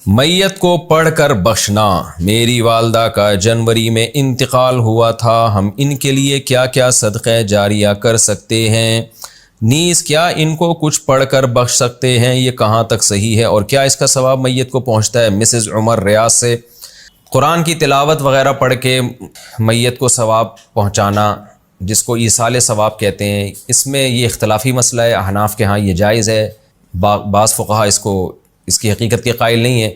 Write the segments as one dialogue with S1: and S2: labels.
S1: میت کو پڑھ کر بخشنا۔ میری والدہ کا جنوری میں انتقال ہوا تھا، ہم ان کے لیے کیا کیا صدقہ جاریہ کر سکتے ہیں؟ نیز کیا ان کو کچھ پڑھ کر بخش سکتے ہیں؟ یہ کہاں تک صحیح ہے اور کیا اس کا ثواب میت کو پہنچتا ہے؟ مسز عمر ریاض سے۔ قرآن کی تلاوت وغیرہ پڑھ کے میت کو ثواب پہنچانا، جس کو ایصال ثواب کہتے ہیں، اس میں یہ اختلافی مسئلہ ہے۔ احناف کے ہاں یہ جائز ہے، بعض فقہا اس کی حقیقت کے قائل نہیں ہے۔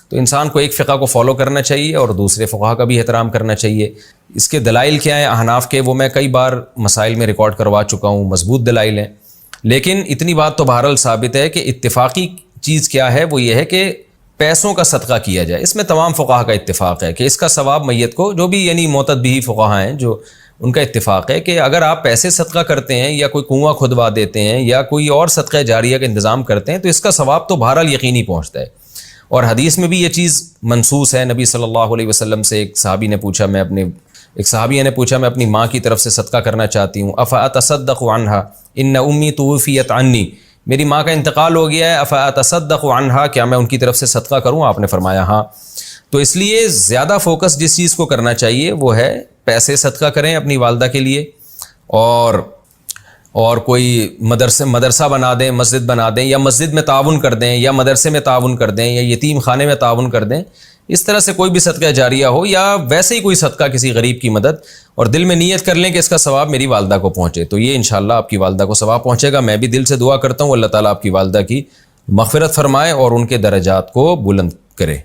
S1: تو انسان کو ایک فقہ کو فالو کرنا چاہیے اور دوسرے فقہا کا بھی احترام کرنا چاہیے۔ اس کے دلائل کیا ہیں احناف کے، وہ میں کئی بار مسائل میں ریکارڈ کروا چکا ہوں، مضبوط دلائل ہیں۔ لیکن اتنی بات تو بہرحال ثابت ہے کہ اتفاقی چیز کیا ہے، وہ یہ ہے کہ پیسوں کا صدقہ کیا جائے۔ اس میں تمام فقہا کا اتفاق ہے کہ اس کا ثواب میت کو، جو بھی یعنی معتد بھی فقہا ہیں، جو ان کا اتفاق ہے کہ اگر آپ پیسے صدقہ کرتے ہیں یا کوئی کنواں کھدوا دیتے ہیں یا کوئی اور صدقہ جاریہ کا انتظام کرتے ہیں تو اس کا ثواب تو بہرحال یقینی پہنچتا ہے۔ اور حدیث میں بھی یہ چیز منصوص ہے۔ نبی صلی اللہ علیہ وسلم سے ایک صحابیہ نے پوچھا میں اپنی ماں کی طرف سے صدقہ کرنا چاہتی ہوں، افاتصدق عنہا ان امی توفیت عنی، میری ماں کا انتقال ہو گیا ہے، افاتصدق عنہا، کیا میں ان کی طرف سے صدقہ کروں؟ آپ نے فرمایا ہاں۔ تو اس لیے زیادہ فوکس جس چیز کو کرنا چاہیے وہ ہے پیسے صدقہ کریں اپنی والدہ کے لیے، اور کوئی مدرسہ بنا دیں، مسجد بنا دیں، یا مسجد میں تعاون کر دیں، یا مدرسے میں تعاون کر دیں، یا یتیم خانے میں تعاون کر دیں۔ اس طرح سے کوئی بھی صدقہ جاریہ ہو، یا ویسے ہی کوئی صدقہ کسی غریب کی مدد، اور دل میں نیت کر لیں کہ اس کا ثواب میری والدہ کو پہنچے، تو یہ انشاءاللہ آپ کی والدہ کو ثواب پہنچے گا۔ میں بھی دل سے دعا کرتا ہوں اللہ تعالیٰ آپ کی والدہ کی مغفرت فرمائے اور ان کے درجات کو بلند کرے۔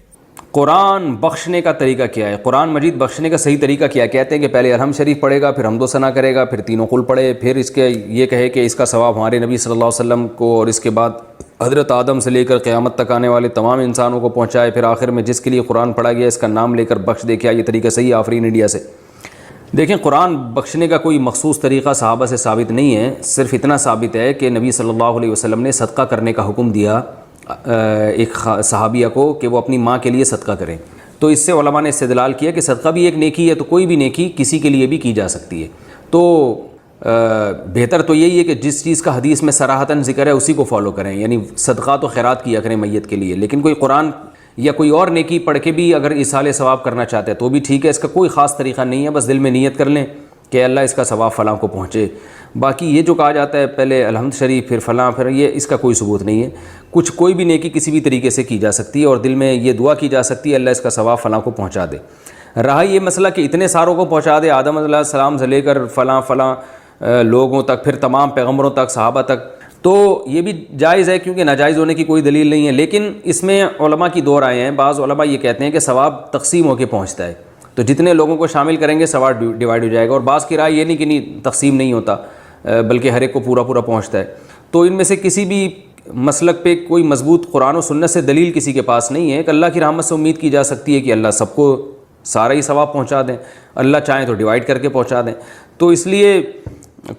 S2: قرآن بخشنے کا طریقہ کیا ہے؟ قرآن مجید بخشنے کا صحیح طریقہ کیا ہے؟ کہتے ہیں کہ پہلے الحمد شریف پڑھے گا، پھر حمد و ثنا کرے گا، پھر تینوں قل پڑھے، پھر اس کے یہ کہے کہ اس کا ثواب ہمارے نبی صلی اللہ علیہ وسلم کو اور اس کے بعد حضرت آدم سے لے کر قیامت تک آنے والے تمام انسانوں کو پہنچائے، پھر آخر میں جس کے لیے قرآن پڑھا گیا اس کا نام لے کر بخش دے۔ کیا یہ طریقہ صحیح ہے آفرین انڈیا سے؟ دیکھیں، قرآن بخشنے کا کوئی مخصوص طریقہ صحابہ سے ثابت نہیں ہے، صرف اتنا ثابت ہے کہ نبی صلی اللہ علیہ وسلم نے صدقہ کرنے کا حکم دیا ایک صحابیہ کو کہ وہ اپنی ماں کے لیے صدقہ کریں۔ تو اس سے علماء نے استدلال کیا کہ صدقہ بھی ایک نیکی ہے، تو کوئی بھی نیکی کسی کے لیے بھی کی جا سکتی ہے۔ تو بہتر تو یہی ہے کہ جس چیز کا حدیث میں صراحتاً ذکر ہے اسی کو فالو کریں، یعنی صدقات و خیرات کیا کریں میت کے لیے۔ لیکن کوئی قرآن یا کوئی اور نیکی پڑھ کے بھی اگر ایصال ثواب کرنا چاہتے ہیں تو بھی ٹھیک ہے، اس کا کوئی خاص طریقہ نہیں ہے، بس دل میں نیت کر لیں کہ اللہ اس کا ثواب فلاں کو پہنچے۔ باقی یہ جو کہا جاتا ہے پہلے الحمد شریف پھر فلاں پھر یہ، اس کا کوئی ثبوت نہیں ہے۔ کوئی بھی نیکی کسی بھی طریقے سے کی جا سکتی ہے اور دل میں یہ دعا کی جا سکتی ہے اللہ اس کا ثواب فلاں کو پہنچا دے۔ رہا یہ مسئلہ کہ اتنے ساروں کو پہنچا دے، آدم علیہ السلام سے لے کر فلاں لوگوں تک، پھر تمام پیغمبروں تک، صحابہ تک، تو یہ بھی جائز ہے کیونکہ ناجائز ہونے کی کوئی دلیل نہیں ہے۔ لیکن اس میں علماء کی دو رائے ہیں۔ بعض علماء یہ کہتے ہیں کہ ثواب تقسیم ہو کے پہنچتا ہے، تو جتنے لوگوں کو شامل کریں گے ثواب ڈیوائیڈ ہو جائے گا، اور بعض کی رائے یہ نہیں کہ تقسیم نہیں ہوتا بلکہ ہر ایک کو پورا پہنچتا ہے۔ تو ان میں سے کسی بھی مسلک پہ کوئی مضبوط قرآن و سنت سے دلیل کسی کے پاس نہیں ہے کہ اللہ کی رحمت سے امید کی جا سکتی ہے کہ اللہ سب کو سارا ہی ثواب پہنچا دیں، اللہ چاہیں تو ڈیوائیڈ کر کے پہنچا دیں۔ تو اس لیے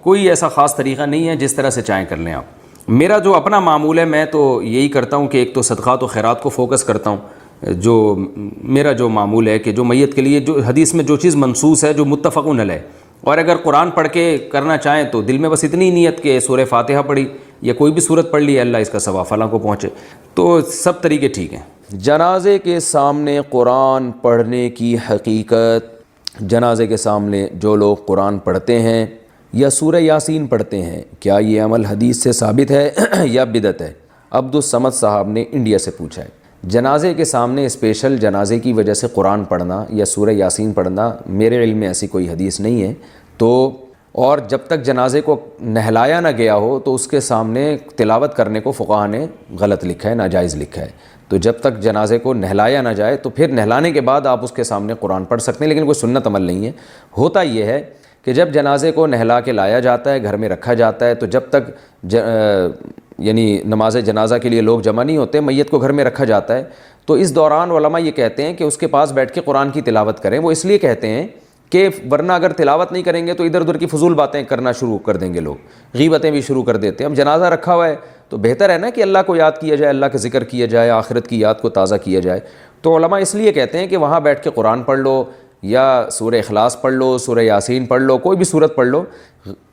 S2: کوئی ایسا خاص طریقہ نہیں ہے، جس طرح سے چاہیں کر لیں آپ۔ میرا جو اپنا معمول ہے، میں تو یہی کرتا ہوں کہ ایک تو صدقات و خیرات کو فوکس کرتا ہوں۔ جو میرا جو معمول ہے کہ جو میت کے لیے جو حدیث میں جو چیز منصوص ہے، جو متفق علیہ، اور اگر قرآن پڑھ کے کرنا چاہیں تو دل میں بس اتنی نیت کہ سورہ فاتحہ پڑھی یا کوئی بھی سورت پڑھ لی، اللہ اس کا ثواب فلاں کو پہنچے، تو سب طریقے ٹھیک ہیں۔
S1: جنازے کے سامنے قرآن پڑھنے کی حقیقت۔ جنازے کے سامنے جو لوگ قرآن پڑھتے ہیں یا سورہ یاسین پڑھتے ہیں، کیا یہ عمل حدیث سے ثابت ہے یا بدعت ہے؟ عبدالصمد صاحب نے انڈیا سے پوچھا ہے۔ جنازے کے سامنے اسپیشل جنازے کی وجہ سے قرآن پڑھنا یا سورہ یاسین پڑھنا میرے علم میں ایسی کوئی حدیث نہیں ہے۔ تو اور جب تک جنازے کو نہلایا نہ گیا ہو تو اس کے سامنے تلاوت کرنے کو فقہا نے غلط لکھا ہے، ناجائز لکھا ہے۔ تو جب تک جنازے کو نہلایا نہ جائے تو پھر نہلانے کے بعد آپ اس کے سامنے قرآن پڑھ سکتے ہیں، لیکن کوئی سنت عمل نہیں ہے۔ ہوتا یہ ہے کہ جب جنازے کو نہلا کے لایا جاتا ہے، گھر میں رکھا جاتا ہے، تو جب تک یعنی نماز جنازہ کے لیے لوگ جمع نہیں ہوتے، میت کو گھر میں رکھا جاتا ہے، تو اس دوران علماء یہ کہتے ہیں کہ اس کے پاس بیٹھ کے قرآن کی تلاوت کریں۔ وہ اس لیے کہتے ہیں کہ ورنہ اگر تلاوت نہیں کریں گے تو ادھر ادھر کی فضول باتیں کرنا شروع کر دیں گے، لوگ غیبتیں بھی شروع کر دیتے ہیں۔ اب جنازہ رکھا ہوا ہے تو بہتر ہے نا کہ اللہ کو یاد کیا جائے، اللہ کا ذکر کیا جائے، آخرت کی یاد کو تازہ کیا جائے۔ تو علماء اس لیے کہتے ہیں کہ وہاں بیٹھ کے قرآن پڑھ لو، یا سورہ اخلاص پڑھ لو، سورہ یاسین پڑھ لو، کوئی بھی سورت پڑھ لو،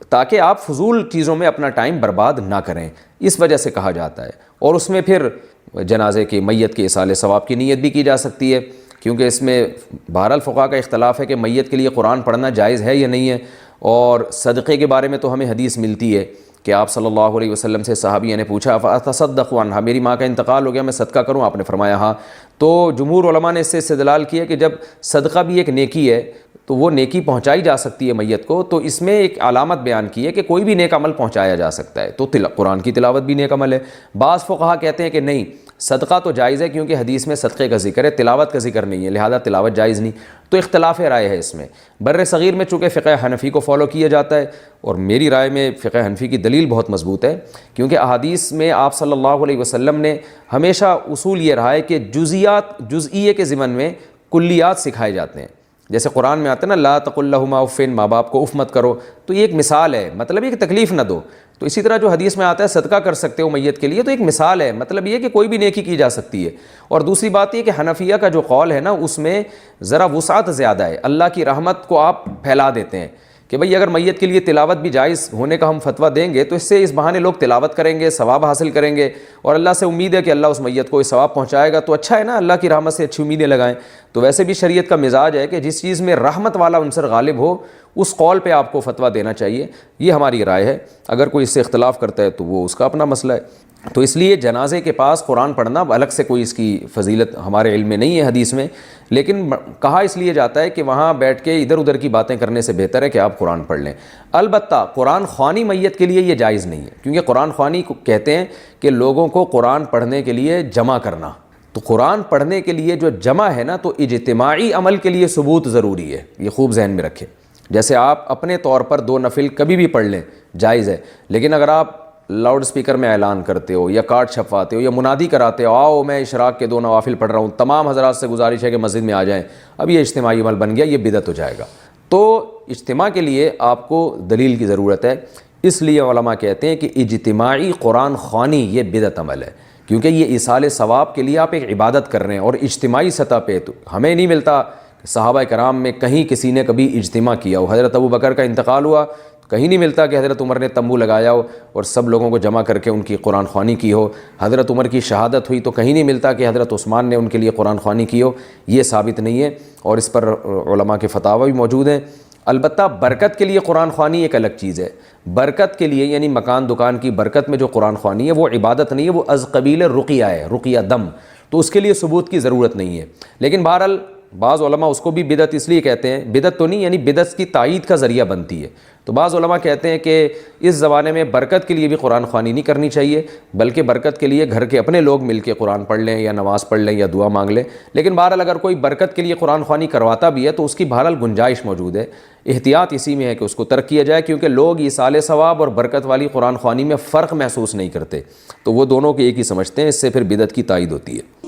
S1: تاکہ آپ فضول چیزوں میں اپنا ٹائم برباد نہ کریں، اس وجہ سے کہا جاتا ہے۔ اور اس میں پھر
S2: جنازے کی میت کے ایصال ثواب کی نیت بھی کی جا سکتی ہے، کیونکہ اس میں بہرحال فقہا کا اختلاف ہے کہ میت کے لیے قرآن پڑھنا جائز ہے یا نہیں ہے۔ اور صدقے کے بارے میں تو ہمیں حدیث ملتی ہے کہ آپ صلی اللہ علیہ وسلم سے صحابیہ نے پوچھا فاتصدق عنہا، میری ماں کا انتقال ہو گیا، میں صدقہ کروں؟ آپ نے فرمایا ہاں۔ تو جمہور علماء نے اس سے استدلال کیا کہ جب صدقہ بھی ایک نیکی ہے تو وہ نیکی پہنچائی جا سکتی ہے میت کو، تو اس میں ایک علامت بیان کی ہے کہ کوئی بھی نیک عمل پہنچایا جا سکتا ہے، تو قرآن کی تلاوت بھی نیک عمل ہے۔ بعض فقہا کہتے ہیں کہ نہیں، صدقہ تو جائز ہے کیونکہ حدیث میں صدقے کا ذکر ہے، تلاوت کا ذکر نہیں ہے، لہذا تلاوت جائز نہیں۔ تو اختلاف رائے ہے اس میں۔ بر صغیر میں چونکہ فقہ حنفی کو فالو کیا جاتا ہے، اور میری رائے میں فقہ حنفی کی دلیل بہت مضبوط ہے، کیونکہ احادیث میں آپ صلی اللہ علیہ وسلم نے ہمیشہ اصول یہ رہا ہے کہ جزئیے کے ضمن میں کلیات سکھائے جاتے ہیں۔ جیسے قرآن میں آتا ہے نا لا تقل لہما اف، ماں باپ کو اف مت کرو، تو یہ ایک مثال ہے، مطلب یہ کہ تکلیف نہ دو۔ تو اسی طرح جو حدیث میں آتا ہے صدقہ کر سکتے ہو میت کے لیے، تو ایک مثال ہے، مطلب یہ کہ کوئی بھی نیکی کی جا سکتی ہے۔ اور دوسری بات یہ کہ حنفیہ کا جو قول ہے نا، اس میں ذرا وسعت زیادہ ہے، اللہ کی رحمت کو آپ پھیلا دیتے ہیں کہ بھئی اگر میت کے لیے تلاوت بھی جائز ہونے کا ہم فتویٰ دیں گے تو اس سے اس بہانے لوگ تلاوت کریں گے، ثواب حاصل کریں گے، اور اللہ سے امید ہے کہ اللہ اس میت کو ثواب پہنچائے گا، تو اچھا ہے نا، اللہ کی رحمت سے اچھی امیدیں لگائیں۔ تو ویسے بھی شریعت کا مزاج ہے کہ جس چیز میں رحمت والا عنصر غالب ہو اس قول پہ آپ کو فتویٰ دینا چاہیے، یہ ہماری رائے ہے۔ اگر کوئی اس سے اختلاف کرتا ہے تو وہ اس کا اپنا مسئلہ ہے۔ تو اس لیے جنازے کے پاس قرآن پڑھنا الگ سے کوئی اس کی فضیلت ہمارے علم میں نہیں ہے حدیث میں، لیکن کہا اس لیے جاتا ہے کہ وہاں بیٹھ کے ادھر ادھر کی باتیں کرنے سے بہتر ہے کہ آپ قرآن پڑھ لیں۔ البتہ قرآن خوانی میت کے لیے یہ جائز نہیں ہے، کیونکہ قرآن خوانی کو کہتے ہیں کہ لوگوں کو قرآن پڑھنے کے لیے جمع کرنا۔ تو قرآن پڑھنے کے لیے جو جمع ہے نا، تو اجتماعی عمل کے لیے ثبوت ضروری ہے، یہ خوب ذہن میں رکھیں۔ جیسے آپ اپنے طور پر 2 نفل کبھی بھی پڑھ لیں جائز ہے، لیکن اگر آپ لاؤڈ سپیکر میں اعلان کرتے ہو یا کارڈ چھپواتے ہو یا منادی کراتے ہو آؤ میں اشراق کے 2 نوافل پڑھ رہا ہوں، تمام حضرات سے گزارش ہے کہ مسجد میں آ جائیں، اب یہ اجتماعی عمل بن گیا، یہ بدعت ہو جائے گا۔ تو اجتماع کے لیے آپ کو دلیل کی ضرورت ہے، اس لیے علماء کہتے ہیں کہ اجتماعی قرآن خوانی یہ بدعت عمل ہے، کیونکہ یہ ایصال ثواب کے لیے آپ ایک عبادت کر رہے ہیں، اور اجتماعی سطح پہ تو ہمیں نہیں ملتا کہ صحابہ کرام میں کہیں کسی نے کبھی اجتماع کیا ہو۔ حضرت ابو بکر کا انتقال ہوا، کہیں نہیں ملتا کہ حضرت عمر نے تمبو لگایا ہو اور سب لوگوں کو جمع کر کے ان کی قرآن خوانی کی ہو۔ حضرت عمر کی شہادت ہوئی تو کہیں نہیں ملتا کہ حضرت عثمان نے ان کے لیے قرآن خوانی کی ہو، یہ ثابت نہیں ہے، اور اس پر علماء کے فتاوی بھی موجود ہیں۔ البتہ برکت کے لیے قرآن خوانی ایک الگ چیز ہے، برکت کے لیے یعنی مکان دکان کی برکت میں جو قرآن خوانی ہے وہ عبادت نہیں ہے، وہ از قبیل رقیہ ہے، رقیہ دم، تو اس کے لیے ثبوت کی ضرورت نہیں ہے۔ لیکن بہرحال بعض علماء اس کو بھی بدعت اس لیے کہتے ہیں، بدعت تو نہیں، یعنی بدعت کی تائید کا ذریعہ بنتی ہے۔ تو بعض علماء کہتے ہیں کہ اس زمانے میں برکت کے لیے بھی قرآن خوانی نہیں کرنی چاہیے، بلکہ برکت کے لیے گھر کے اپنے لوگ مل کے قرآن پڑھ لیں یا نماز پڑھ لیں یا دعا مانگ لیں۔ لیکن بہرحال اگر کوئی برکت کے لیے قرآن خوانی کرواتا بھی ہے تو اس کی بہرحال گنجائش موجود ہے، احتیاط اسی میں ہے کہ اس کو ترک کیا جائے، کیونکہ لوگ ایصال ثواب اور برکت والی قرآن خوانی میں فرق محسوس نہیں کرتے، تو وہ دونوں کو ایک ہی سمجھتے ہیں، اس سے پھر بدعت کی تائید ہوتی ہے۔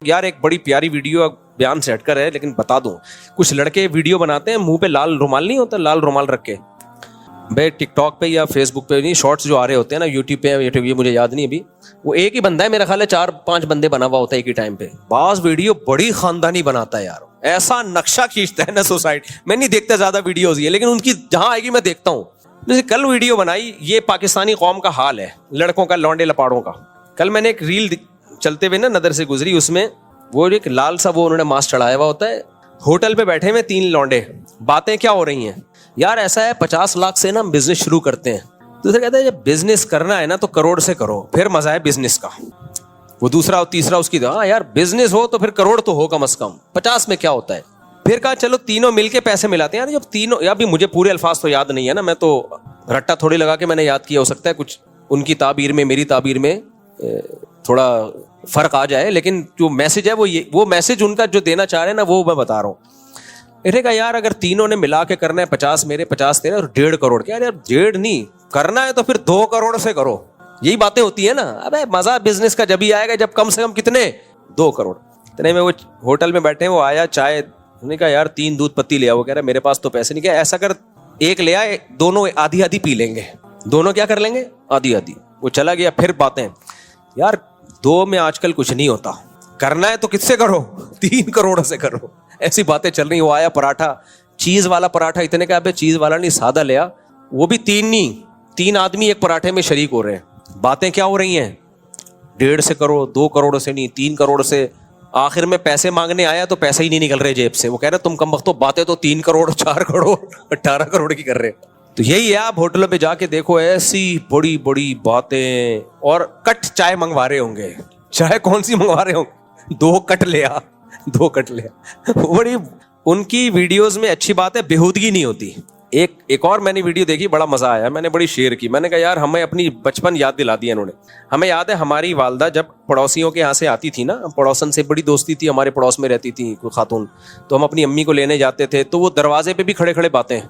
S1: یار ایک بڑی پیاری ویڈیو بیان سے ہٹ کر ہے لیکن بتا دوں، کچھ لڑکے ویڈیو بناتے ہیں منہ پہ لال رومال نہیں ہوتا، لال رومال رکھ کے، بھائی ٹک ٹاک پہ یا فیس بک پہ نہیں، شارٹس جو آ رہے ہوتے ہیں نا یوٹیوب پہ، یہ مجھے یاد نہیں ابھی، وہ ایک ہی بندہ ہے میرا خیال ہے 4-5 بندے بنا ہوا ہوتا ہے ایک ہی ٹائم پہ، بعض ویڈیو بڑی خاندانی بناتا ہے یار، ایسا نقشہ کھینچتا ہے نا سوسائٹی، میں نہیں دیکھتا زیادہ ویڈیوز یہ، لیکن ان کی جہاں آئے گی میں دیکھتا ہوں۔ جیسے کل ویڈیو بنائی، یہ پاکستانی قوم کا حال ہے، لڑکوں کا، لونڈے لپاڑوں کا۔ کل میں نے ایک ریل چلتے ہوئے نا نظر سے گزری، اس میں وہ ایک لال سا وہ انہوں نے ماسک چڑھایا ہوا ہوتا ہے، ہوٹل پہ بیٹھے ہوئے 3 لونڈے، باتیں کیا ہو رہی ہیں یار، ایسا ہے 50 لاکھ سے نا بزنس شروع کرتے ہیں، دوسرا کہتا ہے جب بزنس کرنا ہے نا تو کروڑ سے کرو، پھر مزہ ہے بزنس کا۔ وہ دوسرا اور تیسرا اس کی ہاں یار بزنس ہو تو پھر کروڑ تو ہو کم از کم، 50 میں کیا ہوتا ہے۔ پھر کہا چلو تینوں مل کے پیسے ملاتے ہیں، یار جب تینوں، یا بھی مجھے پورے الفاظ تو یاد نہیں ہے نا، میں تو رٹا تھوڑی لگا کے میں نے یاد کیا، ہو سکتا ہے کچھ ان کی تعبیر میں میری تعبیر میں تھوڑا فرق آ جائے، لیکن جو میسج ہے وہ میسج ان کا جو دینا چاہ رہے ہیں نا وہ میں بتا رہا ہوں۔ انہیں کہا یار اگر تینوں نے ملا کے کرنا ہے 50 میرے 50 تیرے اور 1.5 کروڑ، کیا یار 1.5 نہیں کرنا ہے تو پھر 2 کروڑ سے کرو، یہی باتیں ہوتی ہیں نا۔ ابے مزہ بزنس کا جب ہی آئے گا جب کم سے کم کتنے 2 کروڑ۔ اتنے میں وہ ہوٹل میں بیٹھے، وہ آیا چائے، انہوں نے کہا یار 3 دودھ پتی لے آؤ، وہ کہہ رہا میرے پاس تو پیسے نہیں، کیا ایسا کر ایک لے آئے، دونوں آدھی آدھی پی لیں گے، دونوں کیا کر لیں گے آدھی آدھی۔ وہ چلا گیا، پھر باتیں یار 2 میں آج کل کچھ نہیں ہوتا، کرنا ہے تو کس سے کرو 3 کروڑ سے کرو، ایسی باتیں چل رہی۔ وہ آیا پراٹھا
S3: چیز والا پراٹھا اتنے کا, ابے چیز والا نہیں سادہ لیا, وہ بھی تین آدمی ایک پراٹھے میں شریک ہو رہے ہیں. باتیں کیا ہو رہی ہیں, 1.5 کروڑ 2 کروڑ سے نہیں 3 کروڑ سے. آخر میں پیسے مانگنے آیا تو پیسے ہی نہیں نکل رہے جیب سے. وہ کہہ رہے تم کم وقت باتیں تو 3 کروڑ 4 کروڑ 18 کروڑ کی کر رہے. تو یہی ہے, آپ ہوٹلوں پہ جا کے دیکھو ایسی بڑی بڑی باتیں, اور کٹ چائے منگوا رہے ہوں گے. چائے کون سی منگوا رہے ہوں, 2 کٹ لیا. بڑی ان کی ویڈیوز میں اچھی بات ہے بےہودگی نہیں ہوتی. ایک اور میں نے ویڈیو دیکھی, بڑا مزہ آیا, میں نے بڑی شیئر کی. میں نے کہا یار ہمیں اپنی بچپن یاد دلا دیا انہوں نے. ہمیں یاد ہے ہماری والدہ جب پڑوسیوں کے یہاں سے آتی تھی نا, پڑوسن سے بڑی دوستی تھی, ہمارے پڑوس میں رہتی تھی کوئی خاتون, تو ہم اپنی امی کو لینے جاتے تھے تو وہ دروازے پہ بھی کھڑے کھڑے باتیں,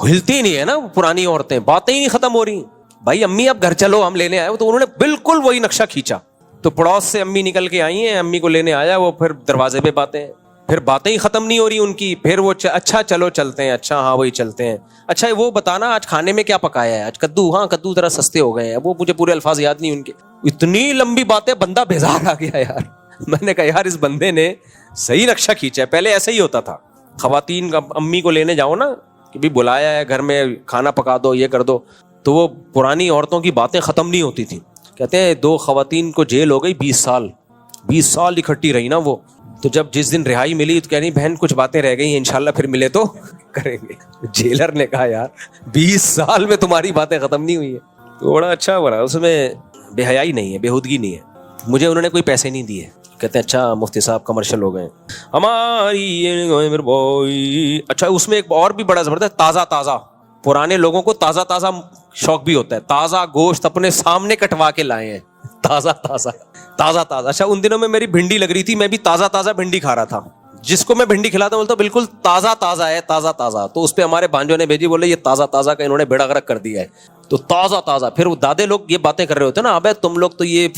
S3: ہلتی نہیں ہے نا پرانی عورتیں, باتیں ہی نہیں ختم ہو رہی. بھائی امی اب گھر چلو ہم لینے آئے. تو انہوں نے بالکل وہی نقشہ کھینچا. تو پڑوس سے امی نکل کے آئی ہیں, امی کو لینے آیا, وہ پھر دروازے پہ باتیں, پھر باتیں ہی ختم نہیں ہو رہی ان کی. پھر وہ اچھا چلو چلتے ہیں, اچھا ہاں وہی چلتے ہیں, اچھا وہ بتانا آج کھانے میں کیا پکایا ہے, آج کدو, ہاں کدو ذرا سستے ہو گئے ہیں. وہ مجھے پورے الفاظ یاد نہیں ان کے. اتنی لمبی باتیں, بندہ بیزار آ گیا یار. میں نے کہا یار اس بندے نے صحیح نقشہ کھینچا ہے. پہلے ایسا ہی ہوتا تھا, خواتین کا امی کو لینے جاؤ نا کہ بھی بلایا ہے گھر میں, کھانا پکا دو, یہ کر دو, تو وہ پرانی عورتوں کی باتیں ختم نہیں ہوتی تھیں. کہتے ہیں 2 خواتین کو جیل ہو گئی 20 سال اکٹھی رہی نا وہ. تو جب جس دن رہائی ملی تو کہہ رہی بہن کچھ باتیں رہ گئی ہیں, انشاءاللہ پھر ملے تو کریں گے. جیلر نے کہا یار 20 سال میں تمہاری باتیں ختم نہیں ہوئی ہیں. تو بڑا اچھا بنا, اس میں بے حیائی نہیں ہے, بےہودگی نہیں ہے. مجھے انہوں نے کوئی پیسے نہیں دیے. کہتے ہیں اچھا مفتی صاحب کمرشل ہو گئے ہماری. اچھا اس میں ایک اور بھی بڑا زبردست, تازہ پرانے لوگوں کو تازہ شوق بھی ہوتا ہے. تازہ گوشت اپنے سامنے کٹوا کے لائے ہیں, تازہ. اچھا ان دنوں میں میری بھنڈی لگ رہی تھی, میں بھی تازہ بھنڈی کھا رہا تھا. جس کو میں بھنڈی کھلاتا ہوں بولتا بالکل تازہ ہے, تازہ. تو اس پہ ہمارے بھانجوں نے بھیجی, بولے یہ تازہ کا انہوں نے بیڑا غرق کر دیا ہے. تو تازہ. پھر وہ دادے لوگ یہ باتیں کر رہے ہوتے ہیں نا, ابے تم لوگ تو یہ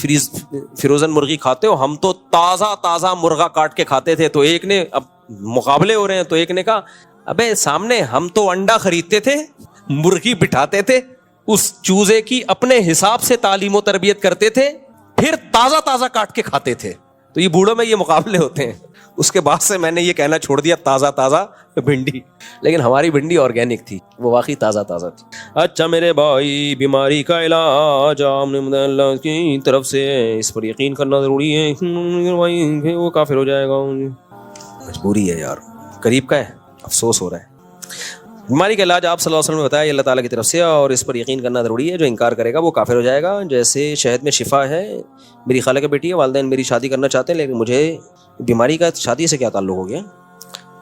S3: فروزن مرغی کھاتے ہو, ہم تو تازہ مرغا کاٹ کے کھاتے تھے. تو ایک نے, اب مقابلے ہو رہے ہیں, تو ایک نے کہا ابے سامنے ہم تو انڈا خریدتے تھے, مرغی بٹھاتے تھے, اس چوزے کی اپنے حساب سے تعلیم و تربیت کرتے تھے, پھر تازہ کاٹ کے کھاتے تھے. تو یہ بوڑھوں میں یہ مقابلے ہوتے ہیں. اس کے بعد سے میں نے یہ کہنا چھوڑ دیا تازہ بھنڈی. لیکن ہماری بھنڈی آرگینک تھی, وہ واقعی تازہ تھی. اچھا میرے بھائی, بیماری کا علاج اللہ کی طرف سے, اس پر یقین کرنا ضروری ہے. وہ کافر ہو جائے گا, مجبوری ہے یار, قریب کا ہے, افسوس ہو رہا ہے. بیماری کا علاج آپ صلی اللہ علیہ وسلم نے بتایا اللہ تعالیٰ کی طرف سے, اور اس پر یقین کرنا ضروری ہے. جو انکار کرے گا وہ کافر ہو جائے گا. جیسے شہد میں شفا ہے. میری خالہ کی بیٹی ہے, والدین میری شادی کرنا چاہتے ہیں, لیکن مجھے بیماری کا شادی سے کیا تعلق ہو گیا,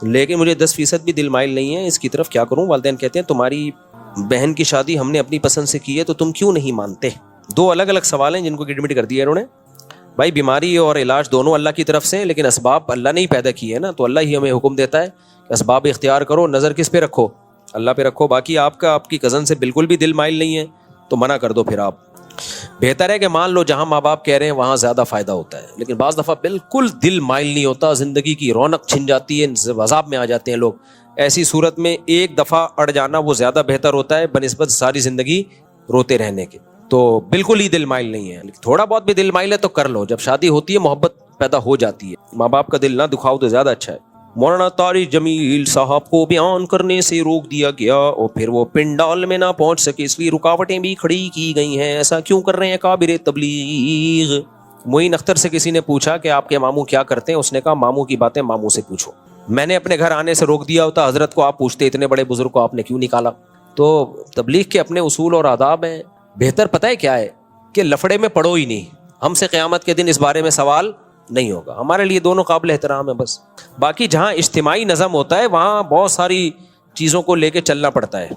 S3: لیکن مجھے 10% بھی دل مائل نہیں ہے, اس کی طرف کیا کروں. والدین کہتے ہیں تمہاری بہن کی شادی ہم نے اپنی پسند سے کی ہے, تو تم کیوں نہیں مانتے. 2 الگ سوال ہیں جن کو ایڈمٹ کر دیا انہوں نے. بھائی بیماری اور علاج دونوں اللہ کی طرف سے, لیکن اسباب اللہ نے ہی پیدا کیے ہیں نا, تو اللہ ہی ہمیں حکم دیتا ہے کہ اسباب اختیار کرو. نظر کس پہ رکھو, اللہ پہ رکھو. باقی آپ کی کزن سے بالکل بھی دل مائل نہیں ہے تو منع کر دو. پھر آپ بہتر ہے کہ مان لو جہاں ماں باپ کہہ رہے ہیں وہاں زیادہ فائدہ ہوتا ہے, لیکن بعض دفعہ بالکل دل مائل نہیں ہوتا, زندگی کی رونق چھن جاتی ہے, عذاب میں آ جاتے ہیں لوگ. ایسی صورت میں ایک دفعہ اڑ جانا وہ زیادہ بہتر ہوتا ہے بنسبت ساری زندگی روتے رہنے کے. تو بالکل ہی دل مائل نہیں ہے, لیکن تھوڑا بہت بھی دل مائل ہے تو کر لو. جب شادی ہوتی ہے محبت پیدا ہو جاتی ہے, ماں باپ کا دل نہ دکھاؤ تو زیادہ اچھا ہے. مولانا طارق جمیل صاحب کو بیان کرنے سے روک دیا گیا اور پھر وہ پنڈال میں نہ پہنچ سکے, اس لیے رکاوٹیں بھی کھڑی کی گئی ہیں. ایسا کیوں کر رہے ہیں کابر تبلیغ. معین اختر سے کسی نے پوچھا کہ آپ کے ماموں کیا کرتے ہیں, اس نے کہا ماموں کی باتیں ماموں سے پوچھو. میں نے اپنے گھر آنے سے روک دیا ہوتا, حضرت کو آپ پوچھتے اتنے بڑے بزرگ کو آپ نے کیوں نکالا. تو تبلیغ کے اپنے اصول اور آداب ہیں. بہتر پتہ ہے کیا ہے کہ لفڑے میں پڑو ہی نہیں. ہم سے قیامت کے دن اس بارے میں سوال نہیں ہوگا. ہمارے لیے دونوں قابل احترام ہے بس. باقی جہاں اجتماعی نظم ہوتا ہے وہاں بہت ساری چیزوں کو لے کے چلنا پڑتا ہے.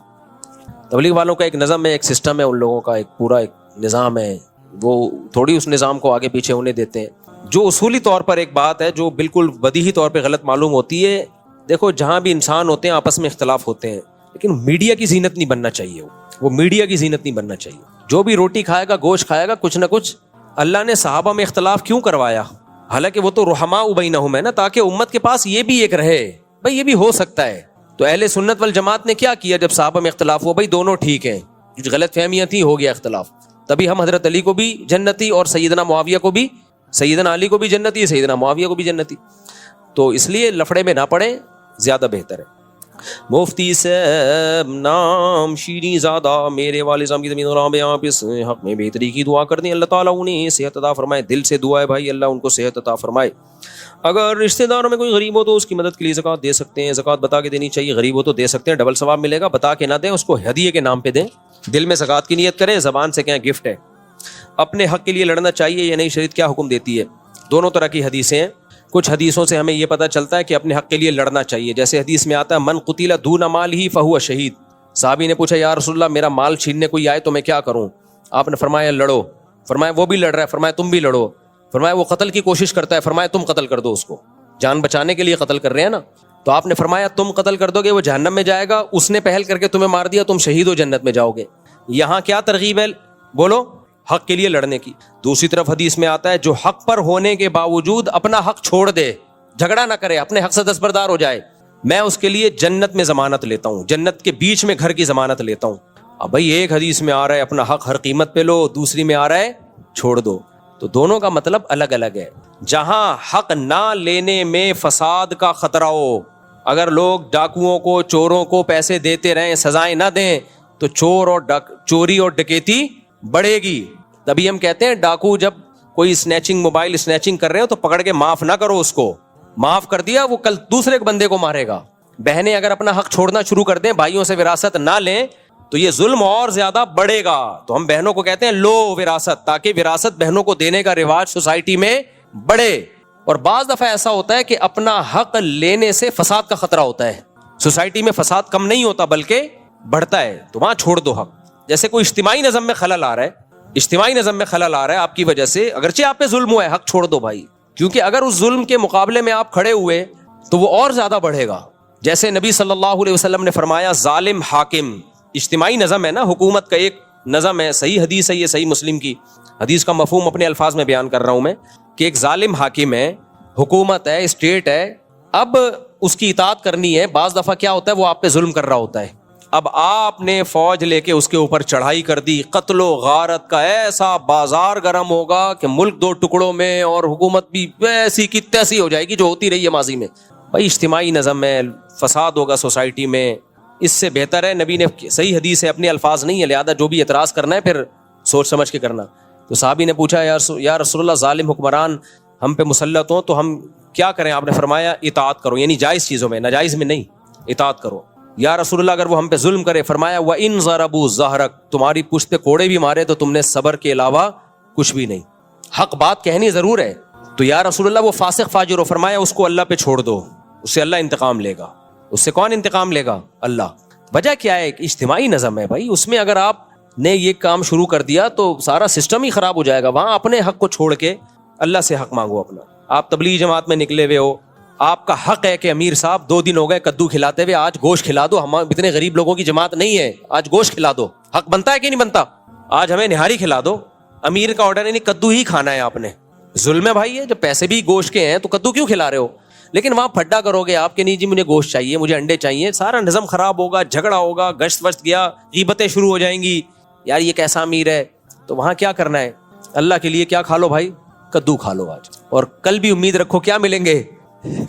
S3: تبلیغ والوں کا ایک نظم ہے, ایک سسٹم ہے, ان لوگوں کا ایک پورا ایک نظام ہے, وہ تھوڑی اس نظام کو آگے پیچھے ہونے دیتے ہیں. جو اصولی طور پر ایک بات ہے جو بالکل بدیہی طور پہ غلط معلوم ہوتی ہے, دیکھو جہاں بھی انسان ہوتے ہیں آپس میں اختلاف ہوتے ہیں, لیکن میڈیا کی زینت نہیں بننا چاہیے. وہ میڈیا کی زینت نہیں بننا چاہیے. جو بھی روٹی کھائے گا گوشت کھائے گا, کچھ نہ کچھ اللہ نے صحابہ میں اختلاف کیوں کروایا, حالانکہ وہ تو رحماء بینہم ہے نا, تاکہ امت کے پاس یہ بھی ایک رہے بھائی یہ بھی ہو سکتا ہے. تو اہل سنت والجماعت نے کیا کیا جب صحابہ میں اختلاف ہوا, بھائی دونوں ٹھیک ہیں, جو غلط فہمیاں تھیں ہو گیا اختلاف, تبھی ہم حضرت علی کو بھی جنتی اور سیدنا معاویہ کو بھی, سیدنا علی کو بھی جنتی, سیدنا معاویہ کو بھی جنتی. تو اس لیے لفڑے میں نہ پڑیں, زیادہ بہتر ہے. مفتی صاحب نام شیریں زادہ میرے والد صاحب کی زمین غلام آپ اس حق میں بہتری کی دعا کر دیں, اللہ تعالیٰ انہیں صحت عطا فرمائے. دل سے دعا ہے بھائی, اللہ ان کو صحت عطا فرمائے. اگر رشتہ داروں میں کوئی غریب ہو تو اس کی مدد کے لیے زکوٰۃ دے سکتے ہیں. زکوٰۃ بتا کے دینی چاہیے, غریب ہو تو دے سکتے ہیں, ڈبل ثواب ملے گا. بتا کے نہ دیں, اس کو ہدیے کے نام پہ دیں. دل میں زکوٰۃ کی نیت کریں, زبان سے کہیں گفٹ ہے. اپنے حق کے لیے لڑنا چاہیے یا نہیں, شریعت کیا حکم دیتی ہے؟ دونوں طرح کی حدیثیں ہیں. کچھ حدیثوں سے ہمیں یہ پتہ چلتا ہے کہ اپنے حق کے لیے لڑنا چاہیے. جیسے حدیث میں آتا ہے من قتل دون مالہ فہو شہید. صحابی نے پوچھا یا رسول اللہ میرا مال چھیننے کوئی آئے تو میں کیا کروں؟ آپ نے فرمایا لڑو. فرمایا وہ بھی لڑ رہا ہے, فرمایا تم بھی لڑو. فرمایا وہ قتل کی کوشش کرتا ہے, فرمایا تم قتل کر دو اس کو, جان بچانے کے لیے قتل کر رہے ہیں نا. تو آپ نے فرمایا تم قتل کر دو گے وہ جہنم میں جائے گا, اس نے پہل کر کے تمہیں مار دیا, تم شہید ہو جنت میں جاؤ گے. یہاں کیا ترغیب ہے؟ بولو, حق کے لیے لڑنے کی. دوسری طرف حدیث میں آتا ہے جو حق پر ہونے کے باوجود اپنا حق چھوڑ دے, جھگڑا نہ کرے, اپنے حق سے دستبردار ہو جائے, میں اس کے لیے جنت میں ضمانت لیتا ہوں, جنت کے بیچ میں گھر کی ضمانت لیتا ہوں. اب بھائی ایک حدیث میں آ رہا ہے اپنا حق ہر قیمت پہ لو, دوسری میں آ رہا ہے چھوڑ دو. تو دونوں کا مطلب الگ الگ ہے. جہاں حق نہ لینے میں فساد کا خطرہ ہو, اگر لوگ ڈاکوؤں کو, چوروں کو پیسے دیتے رہیں, سزائیں نہ دیں, تو چور اور چوری اور ڈکیتی بڑھے گی. تبھی ہم کہتے ہیں ڈاکو جب کوئی اسنیچنگ, موبائل اسنیچنگ کر رہے ہو تو پکڑ کے معاف نہ کرو اس کو. معاف کر دیا وہ کل دوسرے بندے کو مارے گا. بہنیں اگر اپنا حق چھوڑنا شروع کر دیں, بھائیوں سے وراثت نہ لیں, تو یہ ظلم اور زیادہ بڑھے گا. تو ہم بہنوں کو کہتے ہیں لو وراثت, تاکہ وراثت بہنوں کو دینے کا رواج سوسائٹی میں بڑھے. اور بعض دفعہ ایسا ہوتا ہے کہ اپنا حق لینے سے فساد کا خطرہ ہوتا ہے. سوسائٹی میں فساد کم نہیں ہوتا بلکہ بڑھتا ہے, تو وہاں چھوڑ دو حق. جیسے کوئی اجتماعی نظم میں خلل آ رہا ہے, اجتماعی نظم میں خلل آ رہا ہے آپ کی وجہ سے, اگرچہ آپ پہ ظلم ہوا ہے, حق چھوڑ دو بھائی, کیونکہ اگر اس ظلم کے مقابلے میں آپ کھڑے ہوئے تو وہ اور زیادہ بڑھے گا. جیسے نبی صلی اللہ علیہ وسلم نے فرمایا ظالم حاکم, اجتماعی نظم ہے نا, حکومت کا ایک نظم ہے, صحیح حدیث ہے یہ, صحیح مسلم کی حدیث کا مفہوم اپنے الفاظ میں بیان کر رہا ہوں میں, کہ ایک ظالم حاکم ہے, حکومت ہے, اسٹیٹ ہے, اب اس کی اطاعت کرنی ہے. بعض دفعہ کیا ہوتا ہے وہ آپ پہ ظلم کر رہا ہوتا ہے, اب آپ نے فوج لے کے اس کے اوپر چڑھائی کر دی, قتل و غارت کا ایسا بازار گرم ہوگا کہ ملک دو ٹکڑوں میں, اور حکومت بھی ویسی کی تیسی ہو جائے گی جو ہوتی رہی ہے ماضی میں. بھائی اجتماعی نظم ہے, فساد ہوگا سوسائٹی میں, اس سے بہتر ہے, نبی نے صحیح حدیث ہے, اپنے الفاظ نہیں ہے, لہذا جو بھی اعتراض کرنا ہے پھر سوچ سمجھ کے کرنا. تو صحابی نے پوچھا یا رسول اللہ ظالم حکمران ہم پہ مسلط ہوں تو ہم کیا کریں؟ آپ نے فرمایا اطاعت کرو, یعنی جائز چیزوں میں, ناجائز میں نہیں, اطاعت کرو. یا رسول اللہ اگر وہ ہم پہ ظلم کرے, فرمایا وَإِن ضَرَبُوا ظَهْرَكَ, تمہاری پشت پہ کوڑے بھی مارے تو تم نے صبر کے علاوہ کچھ بھی نہیں. حق بات کہنی ضرور ہے. تو یا رسول اللہ وہ فاسق فاجر ہو, فرمایا اس کو اللہ پہ چھوڑ دو, اس سے اللہ انتقام لے گا. اس سے کون انتقام لے گا؟ اللہ. وجہ کیا ہے؟ ایک اجتماعی نظم ہے بھائی, اس میں اگر آپ نے یہ کام شروع کر دیا تو سارا سسٹم ہی خراب ہو جائے گا. وہاں اپنے حق کو چھوڑ کے اللہ سے حق مانگو اپنا. آپ تبلیغ جماعت میں نکلے ہوئے ہو, آپ کا حق ہے کہ امیر صاحب 2 دن ہو گئے کدو کھلاتے ہوئے, آج گوشت کھلا دو, ہم اتنے غریب لوگوں کی جماعت نہیں ہے, آج گوشت کھلا دو. حق بنتا ہے کہ نہیں بنتا؟ آج ہمیں نہاری کھلا دو. امیر کا آرڈر ہے نہیں, کدو ہی کھانا ہے آپ نے. ظلم ہے بھائی, ہے جب پیسے بھی گوشت کے ہیں تو کدو کیوں کھلا رہے ہو؟ لیکن وہاں پھڈا کرو گے آپ کے, نہیں جی مجھے گوشت چاہیے, مجھے انڈے چاہیے, سارا نظم خراب ہوگا, جھگڑا ہوگا, گشت وشت گیا, غیبتیں شروع ہو جائیں گی, یار یہ کیسا امیر ہے. تو وہاں کیا کرنا ہے؟ اللہ کے لیے کیا کھا لو بھائی؟ کدو کھا لو آج, اور کل بھی امید رکھو کیا ملیں گے؟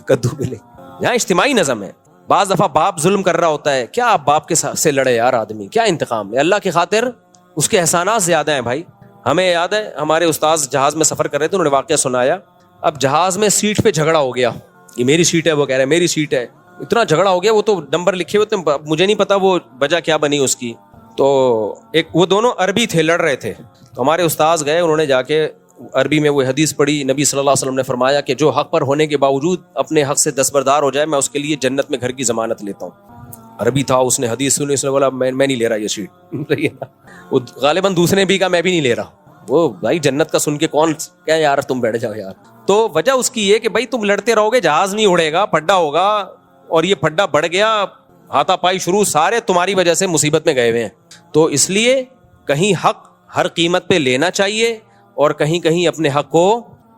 S3: کدو ملیں. یہاں اجتماعی نظم ہے. بعض دفعہ باپ ظلم کر رہا ہوتا ہے, کیا آپ باپ کے سے لڑے یار آدمی, کیا انتقام ہے؟ اللہ کی خاطر اس کے احسانات زیادہ ہیں بھائی. ہمیں یاد ہے ہمارے استاذ جہاز میں سفر کر رہے تھے, انہوں نے واقعہ سنایا. اب جہاز میں سیٹ پہ جھگڑا ہو گیا, یہ میری سیٹ ہے, وہ کہہ رہے ہیں میری سیٹ ہے. اتنا جھگڑا ہو گیا, وہ تو نمبر لکھے ہوئے تھے, مجھے نہیں پتا وہ وجہ کیا بنی اس کی. تو ایک وہ دونوں عربی تھے, لڑ رہے تھے. تو ہمارے استاذ گئے, انہوں نے جا کے عربی میں وہ حدیث پڑھی. نبی صلی اللہ علیہ وسلم نے فرمایا کہ جو حق پر ہونے کے باوجود اپنے حق سے دستبردار ہو جائے, میں اس کے لیے جنت میں گھر کی ضمانت لیتا ہوں. عربی تھا, اس نے حدیث سنی, اس نے بولا میں نہیں لے رہا یہ سیٹ. وہ غالباً دوسرے بھی کہا میں بھی نہیں لے رہا. وہ بھائی جنت کا سن کے کون کیا یار تم بیٹھ جاؤ یار. تو وجہ اس کی یہ کہ بھائی تم لڑتے رہو گے, جہاز نہیں اڑے گا, پھڈا ہوگا, اور یہ پھڈا بڑھ گیا, ہاتھا پائی شروع, سارے تمہاری وجہ سے مصیبت میں گئے ہوئے ہیں. تو اس لیے کہیں حق ہر قیمت پہ لینا چاہیے, اور کہیں کہیں اپنے حق کو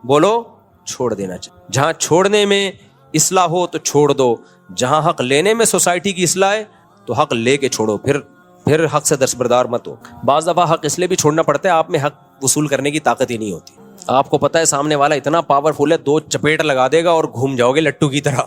S3: بولو چھوڑ دینا چاہیے. جہاں چھوڑنے میں اصلاح ہو تو چھوڑ دو, جہاں حق لینے میں سوسائٹی کی اصلاح ہے تو حق لے کے چھوڑو, پھر حق سے دستبردار مت ہو. بعض دفعہ حق اس لیے بھی چھوڑنا پڑتا ہے, آپ میں حق وصول کرنے کی طاقت ہی نہیں ہوتی. آپ کو پتہ ہے سامنے والا اتنا پاورفل ہے, 2 چپیٹ لگا دے گا اور گھوم جاؤ گے لٹو کی طرح.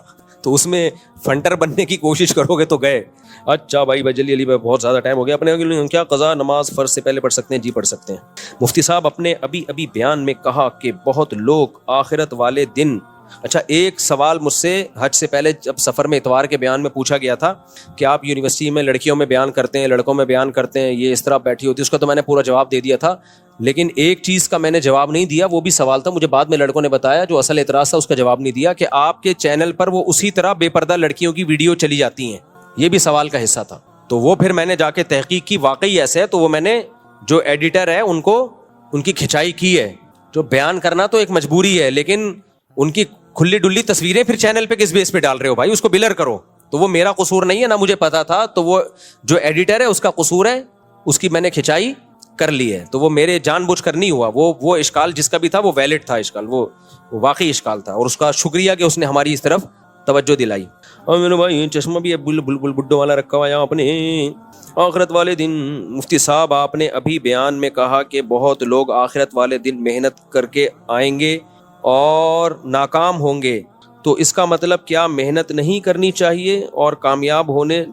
S3: تو اس میں فنٹر بننے کی کوشش کرو گے تو گئے. اچھا بھائی جلدی علی بھائی بہت زیادہ ٹائم ہو گیا. اپنے کیا قضا نماز فرض سے پہلے پڑھ سکتے ہیں؟ جی پڑھ سکتے ہیں. مفتی صاحب اپنے ابھی بیان میں کہا کہ بہت لوگ آخرت والے دن. اچھا ایک سوال مجھ سے حج سے پہلے جب سفر میں اتوار کے بیان میں پوچھا گیا تھا کہ آپ یونیورسٹی میں لڑکیوں میں بیان کرتے ہیں لڑکوں میں بیان کرتے ہیں, یہ اس طرح بیٹھی ہوتی ہے. اس کا تو میں نے پورا جواب دے دیا تھا, لیکن ایک چیز کا میں نے جواب نہیں دیا, وہ بھی سوال تھا مجھے بعد میں لڑکوں نے بتایا جو اصل اعتراض تھا اس کا جواب نہیں دیا, کہ آپ کے چینل پر وہ اسی طرح بے پردہ لڑکیوں کی ویڈیو چلی جاتی ہیں. یہ بھی سوال کا حصہ تھا. تو وہ پھر میں نے جا کے تحقیق کی, واقعی ایسے ہے. تو وہ میں نے جو ایڈیٹر ہے ان کی کھچائی کی ہے. جو بیان کرنا تو ایک مجبوری ہے, لیکن ان کی کھلی ڈلی تصویریں پھر چینل پہ کس بیس پہ ڈال رہے ہو بھائی, اس کو بلر کرو. تو وہ میرا قصور نہیں ہے, نہ مجھے پتا تھا, تو وہ جو ایڈیٹر ہے اس کا قصور ہے, اس کی میں نے کھچائی کر لی ہے. تو وہ میرے جان بوجھ کر نہیں ہوا. وہ اشکال جس کا بھی تھا وہ ویلڈ تھا اشکال, وہ واقعی اشکال تھا, اور اس کا شکریہ کہ اس نے ہماری اس طرف توجہ دلائی. اور میرے بھائی چشمہ بھی بالکل بڈھوں والا رکھا ہوا ہے اپنے. آخرت والے دن مفتی صاحب آپ نے ابھی بیان میں کہا کہ بہت لوگ آخرت والے دن محنت کر کے آئیں گے اور ناکام ہوں گے, تو اس کا مطلب کیا محنت نہیں کرنی چاہیے, اور کامیاب ہونے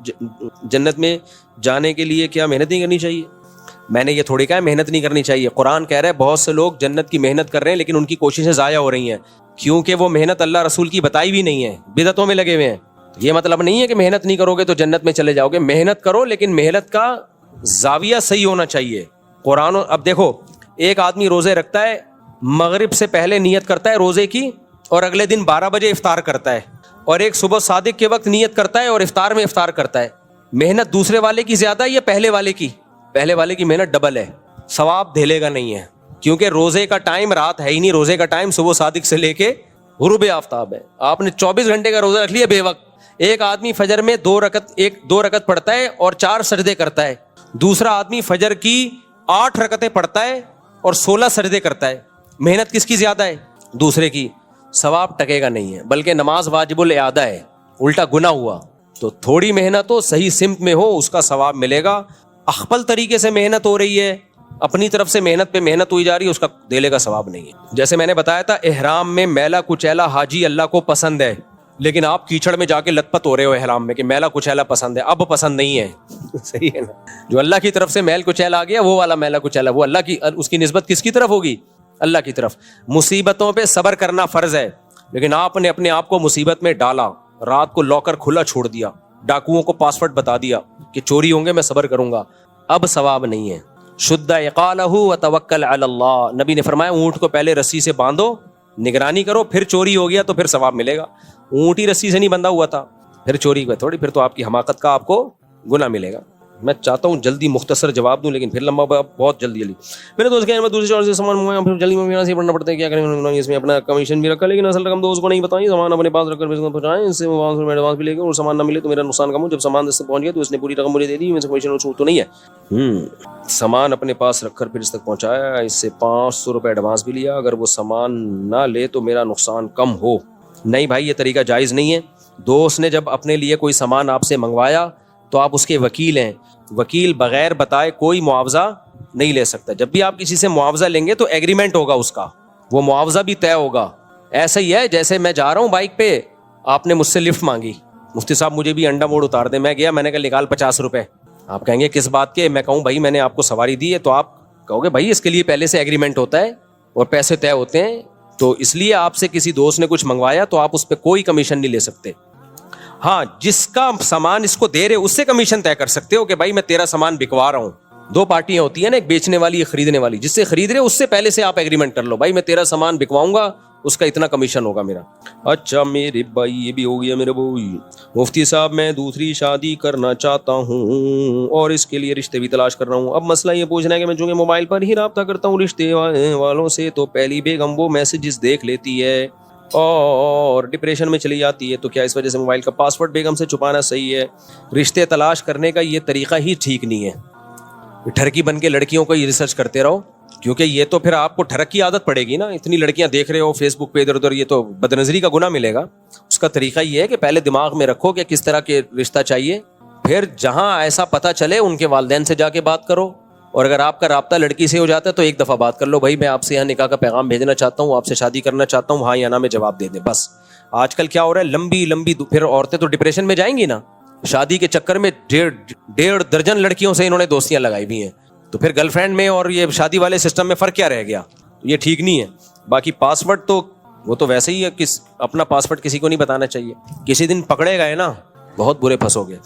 S3: جنت میں جانے کے لیے کیا محنت نہیں کرنی چاہیے؟ میں نے یہ تھوڑی کہا ہے محنت نہیں کرنی چاہیے. قرآن کہہ رہا ہے بہت سے لوگ جنت کی محنت کر رہے ہیں لیکن ان کی کوششیں ضائع ہو رہی ہیں, کیونکہ وہ محنت اللہ رسول کی بتائی بھی نہیں ہے, بدعتوں میں لگے ہوئے ہیں. یہ مطلب نہیں ہے کہ محنت نہیں کرو گے تو جنت میں چلے جاؤ گے. محنت کرو, لیکن محنت کا زاویہ صحیح ہونا چاہیے. قرآن اب دیکھو, ایک آدمی روزے رکھتا ہے, مغرب سے پہلے نیت کرتا ہے روزے کی اور اگلے دن 12 بجے افطار کرتا ہے, اور ایک صبح صادق کے وقت نیت کرتا ہے اور افطار میں افطار کرتا ہے. محنت دوسرے والے کی زیادہ ہے یا پہلے والے کی؟ پہلے والے کی محنت ڈبل ہے, ثواب دھیلے گا نہیں ہے, کیونکہ روزے کا ٹائم رات ہے ہی نہیں. روزے کا ٹائم صبح صادق سے لے کے غروب آفتاب ہے. آپ نے 24 گھنٹے کا روزہ رکھ لیا بے وقت. ایک آدمی فجر میں 2 رکعت پڑھتا ہے اور 4 سجدے کرتا ہے, دوسرا آدمی فجر کی 8 رکعتیں پڑھتا ہے اور 16 سجدے کرتا ہے. محنت کس کی زیادہ ہے؟ دوسرے کی. ثواب ٹکے گا نہیں ہے, بلکہ نماز واجب الاعادہ ہے, الٹا گناہ ہوا. تو تھوڑی محنت ہو, صحیح سمت میں ہو, اس کا ثواب ملے گا. اخپل طریقے سے محنت ہو رہی ہے, اپنی طرف سے محنت پہ محنت ہوئی جا رہی ہے, اس کا دینے کا ثواب نہیں ہے. جیسے میں نے بتایا تھا احرام میں میلا کچیلا حاجی اللہ کو پسند ہے, لیکن آپ کیچڑ میں جا کے لت پت ہو رہے ہو احرام میں کہ میلا کچیلا پسند ہے. اب پسند نہیں ہے. صحیح ہے نا, جو اللہ کی طرف سے میل کچیلا آ گیا وہ والا میلا کچیلا, وہ اللہ کی, اس کی نسبت کس کی طرف ہوگی؟ اللہ کی طرف. مصیبتوں پہ صبر کرنا فرض ہے, لیکن آپ نے اپنے آپ کو مصیبت میں ڈالا, رات کو لاکر کھلا چھوڑ دیا, ڈاکوؤں کو پاسورڈ بتا دیا کہ چوری ہوں گے میں صبر کروں گا, اب ثواب نہیں ہے. شد عقالہ وتوکل علی اللہ, نبی نے فرمایا اونٹ کو پہلے رسی سے باندھو, نگرانی کرو, پھر چوری ہو گیا تو پھر ثواب ملے گا. اونٹ ہی رسی سے نہیں بندھا ہوا تھا, پھر چوری ہوئی تھوڑی, پھر تو آپ کی حماقت کا آپ کو گناہ ملے گا. میں چاہتا ہوں جلدی مختصر جواب دوں, لیکن پھر لمبا بہت جلدی. میرے دوست کہنے میں دوسری شہر سے سامان منگوایا, پھر جلدی میں سے پڑھنا پڑتا ہے, کیا کریں, اس میں اپنا کمیشن بھی رکھا, لیکن اصل رقم تو اس کو نہیں بتائیں, سامان اپنے پاس رکھ کر پہنچائیں, اس سے ایڈوانس بھی لے گا, اور سامان نہ ملے تو میرا نقصان کم ہو. جب سامان اس سے پہنچ گیا تو اس نے پوری رقم مجھے دے دی, میں سے کمیشن وصول تو نہیں ہے. سامان اپنے پاس رکھ کر پھر اس تک پہنچایا, اس سے 500 روپے ایڈوانس بھی لیا, اگر وہ سامان نہ لے تو میرا نقصان کم ہو. نہیں بھائی, یہ طریقہ جائز نہیں ہے. دوست نے جب اپنے لیے کوئی سامان آپ سے منگوایا تو آپ اس کے وکیل ہیں, وکیل بغیر بتائے کوئی معاوضہ نہیں لے سکتا. جب بھی آپ کسی سے معاوضہ لیں گے تو ایگریمنٹ ہوگا اس کا, وہ معاوضہ بھی طے ہوگا. ایسا ہی ہے جیسے میں جا رہا ہوں بائک پہ, آپ نے مجھ سے لفٹ مانگی, مفتی صاحب مجھے بھی انڈا موڑ اتار دیں, میں گیا, میں نے کہا نکال 50 روپے. آپ کہیں گے کس بات کے؟ میں کہوں بھائی میں نے آپ کو سواری دی ہے, تو آپ کہو گے بھائی اس کے لیے پہلے سے ایگریمنٹ ہوتا ہے اور پیسے طے ہوتے ہیں, تو اس لیے آپ سے کسی دوست نے کچھ منگوایا تو آپ اس پہ کوئی کمیشن نہیں لے سکتے. ہاں, جس کا سامان اس کو دے رہے اس سے کمیشن طے کر سکتے ہو کہ بھائی میں تیرا سامان بکوا رہا ہوں. 2 پارٹیاں ہوتی ہیں نا, ایک بیچنے والی ایک خریدنے والی. جس سے خرید رہے اس سے پہلے سے آپ ایگریمنٹ کر لو, بھائی میں تیرا سامان بکواؤں گا, اس کا اتنا کمیشن ہوگا میرا. اچھا میرے بھائی, یہ بھی ہو گیا میرے بھائی. مفتی صاحب میں دوسری شادی کرنا چاہتا ہوں اور اس کے لیے رشتے بھی تلاش کر رہا ہوں. اب مسئلہ یہ پوچھنا ہے کہ میں چونکہ موبائل پر ہی رابطہ کرتا ہوں رشتے والوں سے, تو پہلی بیگم وہ میسیجز دیکھ لیتی ہے اور ڈپریشن میں چلی جاتی ہے, تو کیا اس وجہ سے موبائل کا پاسورڈ بیگم سے چھپانا صحیح ہے؟ رشتے تلاش کرنے کا یہ طریقہ ہی ٹھیک نہیں ہے. ٹھرکی بن کے لڑکیوں کو یہ ریسرچ کرتے رہو, کیونکہ یہ تو پھر آپ کو ٹھرک کی عادت پڑے گی نا. اتنی لڑکیاں دیکھ رہے ہو فیس بک پہ ادھر ادھر, یہ تو بدنظری کا گناہ ملے گا. اس کا طریقہ یہ ہے کہ پہلے دماغ میں رکھو کہ کس طرح کے رشتہ چاہیے, پھر جہاں ایسا پتہ چلے ان کے والدین سے جا کے بات کرو, اور اگر آپ کا رابطہ لڑکی سے ہو جاتا ہے تو ایک دفعہ بات کر لو, بھائی میں آپ سے یہاں نکاح کا پیغام بھیجنا چاہتا ہوں, آپ سے شادی کرنا چاہتا ہوں, ہاں یا نا میں جواب دے دیں بس. آج کل کیا ہو رہا ہے, لمبی لمبی پھر عورتیں تو ڈپریشن میں جائیں گی نا, شادی کے چکر میں 1.5 درجن لڑکیوں سے انہوں نے دوستیاں لگائی بھی ہیں, تو پھر گرل فرینڈ میں اور یہ شادی والے سسٹم میں فرق کیا رہ گیا؟ یہ ٹھیک نہیں ہے. باقی پاسورڈ تو وہ تو ویسے ہی ہے, اپنا پاسورڈ کسی کو نہیں بتانا چاہیے. کسی دن پکڑے گئے نا بہت برے پھنسو گے.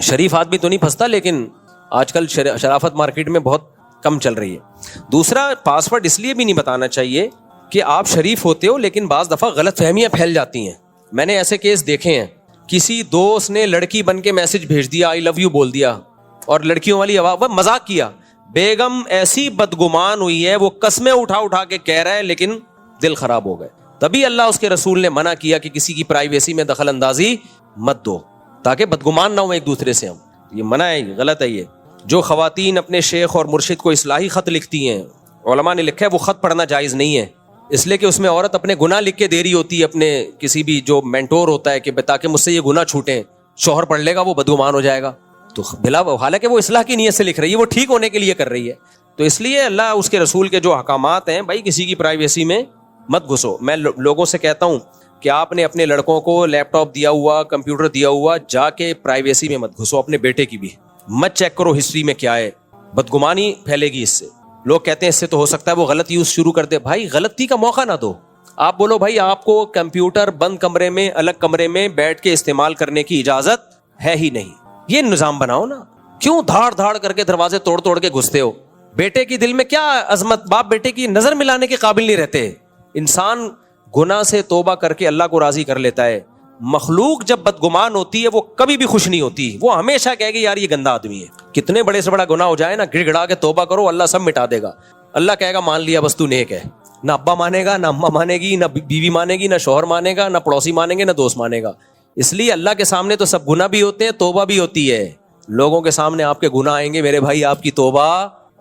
S3: شریف آدمی تو نہیں پھنستا, لیکن آج کل شرافت مارکیٹ میں بہت کم چل رہی ہے. دوسرا, پاسورڈ اس لیے بھی نہیں بتانا چاہیے کہ آپ شریف ہوتے ہو, لیکن بعض دفعہ غلط فہمیاں پھیل جاتی ہیں. میں نے ایسے کیس دیکھے ہیں, کسی دوست نے لڑکی بن کے میسج بھیج دیا, آئی لو یو بول دیا, اور لڑکیوں والی آواز, مذاق کیا. بیگم ایسی بدگمان ہوئی ہے, وہ قسمیں اٹھا اٹھا کے کہہ رہا ہے, لیکن دل خراب ہو گئے. تبھی اللہ اس کے رسول نے منع کیا کہ کسی کی پرائیویسی میں دخل اندازی مت دو, تاکہ بدگمان نہ ہو ایک دوسرے سے. ہم یہ منع ہے, غلط ہے. یہ جو خواتین اپنے شیخ اور مرشد کو اصلاحی خط لکھتی ہیں, علماء نے لکھا ہے وہ خط پڑھنا جائز نہیں ہے, اس لیے کہ اس میں عورت اپنے گناہ لکھ کے دے رہی ہوتی ہے اپنے کسی بھی جو مینٹور ہوتا ہے, کہ تاکہ مجھ سے یہ گناہ چھوٹیں. شوہر پڑھ لے گا وہ بدگمان ہو جائے گا, تو بلا حالانکہ وہ اصلاح کی نیت سے لکھ رہی ہے, وہ ٹھیک ہونے کے لیے کر رہی ہے. تو اس لیے اللہ اس کے رسول کے جو احکامات ہیں, بھائی کسی کی پرائیویسی میں مت گھسو. میں لوگوں سے کہتا ہوں کہ آپ نے اپنے لڑکوں کو لیپ ٹاپ دیا ہوا, کمپیوٹر دیا ہوا, جا کے پرائیویسی میں مت گھسو. اپنے بیٹے کی بھی مت چیک کرو ہسٹری میں کیا ہے, بدگمانی پھیلے گی اس سے. لوگ کہتے ہیں اس سے تو ہو سکتا ہے وہ غلط یوز شروع کر دے. بھائی غلطی کا موقع نہ دو. آپ بولو بھائی آپ کو کمپیوٹر بند کمرے میں, الگ کمرے میں بیٹھ کے استعمال کرنے کی اجازت ہے ہی نہیں. یہ نظام بناؤ نا, کیوں دھاڑ دھاڑ کر کے دروازے توڑ توڑ کے گھستے ہو؟ بیٹے کی دل میں کیا عظمت, باپ بیٹے کی نظر ملانے کے قابل نہیں رہتے. انسان گناہ سے توبہ کر کے اللہ کو راضی کر لیتا ہے. مخلوق جب بدگمان ہوتی ہے وہ کبھی بھی خوش نہیں ہوتی, وہ ہمیشہ کہے گی یار یہ گندا آدمی ہے. کتنے بڑے سے بڑا گناہ ہو جائے نا, گڑ گڑا کے توبہ کرو, اللہ سب مٹا دے گا. اللہ کہے گا مان لیا بس تو نیک ہے. نہ ابا مانے گا, نہ اماں مانے گی, نہ بیوی مانے گی, نہ شوہر مانے گا, نہ پڑوسی مانیں گے, نہ دوست مانے گا. اس لیے اللہ کے سامنے تو سب گناہ بھی ہوتے ہیں, توبہ بھی ہوتی ہے. لوگوں کے سامنے آپ کے گناہ آئیں گے میرے بھائی, آپ کی توبہ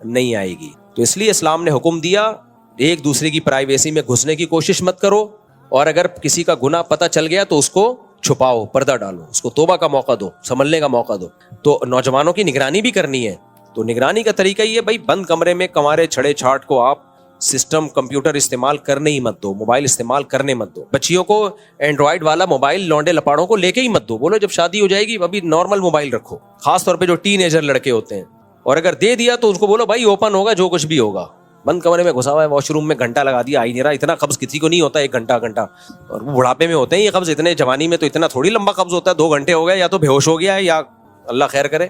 S3: نہیں آئے گی. تو اس لیے اسلام نے حکم دیا ایک دوسرے کی پرائیویسی میں گھسنے کی کوشش مت کرو, اور اگر کسی کا گناہ پتہ چل گیا تو اس کو چھپاؤ, پردہ ڈالو, اس کو توبہ کا موقع دو, سنبھلنے کا موقع دو. تو نوجوانوں کی نگرانی بھی کرنی ہے. تو نگرانی کا طریقہ یہ بھائی, بند کمرے میں کمارے چھڑے چھاٹ کو آپ سسٹم کمپیوٹر استعمال کرنے ہی مت دو, موبائل استعمال کرنے مت دو. بچیوں کو اینڈرائڈ والا موبائل لونڈے لپاڑوں کو لے کے ہی مت دو. بولو جب شادی ہو جائے گی ابھی نارمل موبائل رکھو, خاص طور پہ جو ٹین ایجر لڑکے ہوتے ہیں. اور اگر دے دیا تو اس کو بولو بھائی اوپن ہوگا جو کچھ بھی ہوگا. بند کمرے میں گھسا ہوا ہے, واش روم میں گھنٹہ لگا دیا, آئی نہیں رہا. اتنا قبض کسی کو نہیں ہوتا 1 گھنٹہ, اور وہ بڑھاپے میں ہوتے ہیں یہ قبض. اتنے جوانی میں تو اتنا تھوڑی لمبا قبض ہوتا ہے, 2 گھنٹے ہو گئے, یا تو بے ہوش ہو گیا ہے یا اللہ خیر کرے.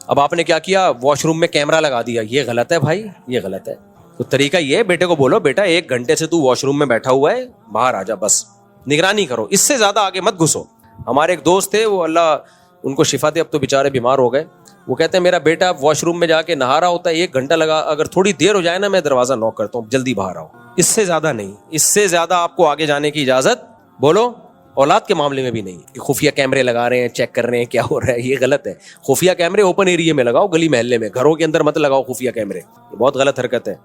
S3: اب آپ نے کیا کیا, واش روم میں کیمرہ لگا دیا. یہ غلط ہے بھائی, یہ غلط ہے. تو طریقہ یہ ہے, بیٹے کو بولو بیٹا 1 گھنٹے سے تو واش روم میں بیٹھا ہوا ہے, باہر آ جا, بس نگرانی کرو, اس سے زیادہ آگے مت گھسو. ہمارے ایک دوست تھے, وہ اللہ ان کو شفا دے, اب تو بیچارے بیمار ہو گئے. وہ کہتے ہیں میرا بیٹا واش روم میں جا کے نہا رہا ہوتا ہے, 1 گھنٹہ لگا, اگر تھوڑی دیر ہو جائے نا میں دروازہ نوک کرتا ہوں, جلدی باہر آؤ. اس سے زیادہ نہیں, اس سے زیادہ آپ کو آگے جانے کی اجازت بولو اولاد کے معاملے میں بھی نہیں کہ خفیہ کیمرے لگا رہے ہیں, چیک کر رہے ہیں کیا ہو رہا ہے. یہ غلط ہے. خفیہ کیمرے اوپن ایریا میں لگاؤ, گلی محلے میں, گھروں کے اندر مت لگاؤ خفیہ کیمرے, یہ بہت غلط حرکت ہے.